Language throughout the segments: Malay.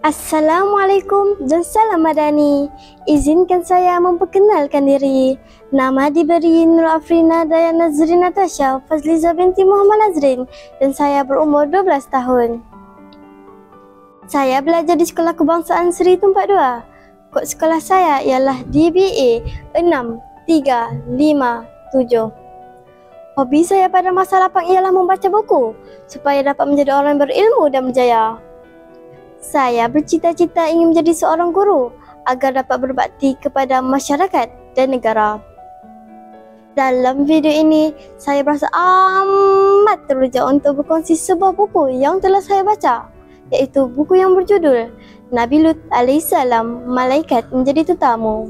Assalamualaikum dan salam madani. Izinkan saya memperkenalkan diri. Nama diberi Nur Afrina Daya Nazrin Natasha Fazliza binti Muhammad Nazrin dan saya berumur 12 tahun. Saya belajar di Sekolah Kebangsaan Seri Tumpak 2. Kod sekolah saya ialah DBA 6357. Hobi saya pada masa lapang ialah membaca buku supaya dapat menjadi orang yang berilmu dan berjaya. Saya bercita-cita ingin menjadi seorang guru agar dapat berbakti kepada masyarakat dan negara. Dalam video ini, saya berasa amat teruja untuk berkongsi sebuah buku yang telah saya baca, iaitu buku yang berjudul Nabi Lut alaihissalam, Malaikat Menjadi Tetamu.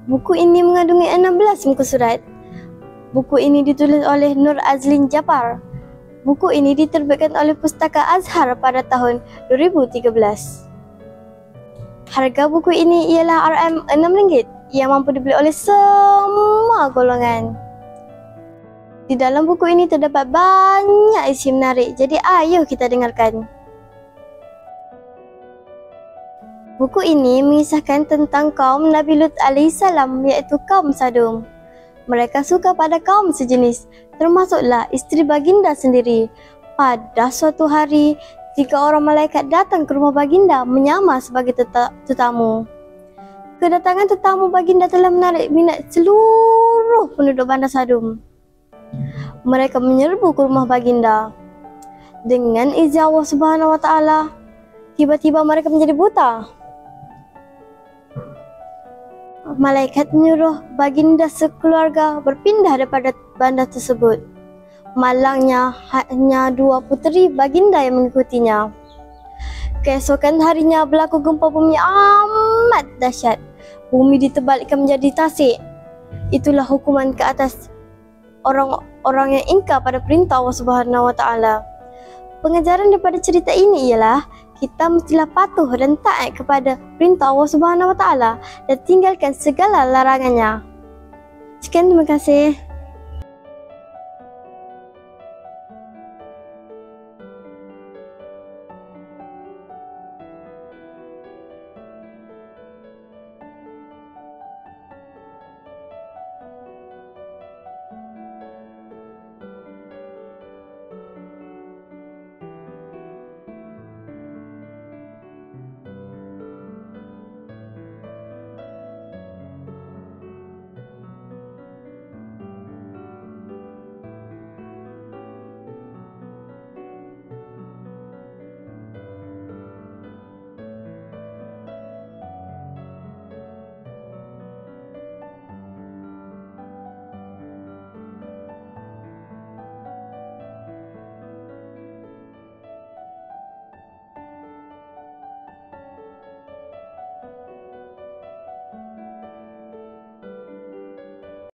Buku ini mengandungi 16 muka surat. Buku ini ditulis oleh Nur Azlin Japar. Buku ini diterbitkan oleh Pustaka Azhar pada tahun 2013. Harga buku ini ialah RM6 yang mampu dibeli oleh semua golongan. Di dalam buku ini terdapat banyak isi menarik, jadi ayo kita dengarkan. Buku ini mengisahkan tentang kaum Nabi Lut alaihissalam, iaitu kaum Sadum. Mereka suka pada kaum sejenis, termasuklah isteri baginda sendiri. Pada suatu hari, 3 orang malaikat datang ke rumah baginda menyamar sebagai tetamu. Kedatangan tetamu baginda telah menarik minat seluruh penduduk bandar Sadum. Mereka menyerbu ke rumah baginda. Dengan izin Allah Subhanahu Wa Taala, tiba-tiba mereka menjadi buta. Malaikat menyuruh baginda sekeluarga berpindah daripada bandar tersebut. Malangnya hanya 2 puteri baginda yang mengikutinya. Keesokan harinya berlaku gempa bumi amat dahsyat. Bumi diterbalikkan menjadi tasik. Itulah hukuman ke atas orang-orang yang ingkar pada perintah Allah Subhanahu Wa Taala. Pengajaran daripada cerita ini ialah kita mestilah patuh dan taat kepada perintah Allah Subhanahu Wa Taala dan tinggalkan segala larangannya. Sekian, terima kasih.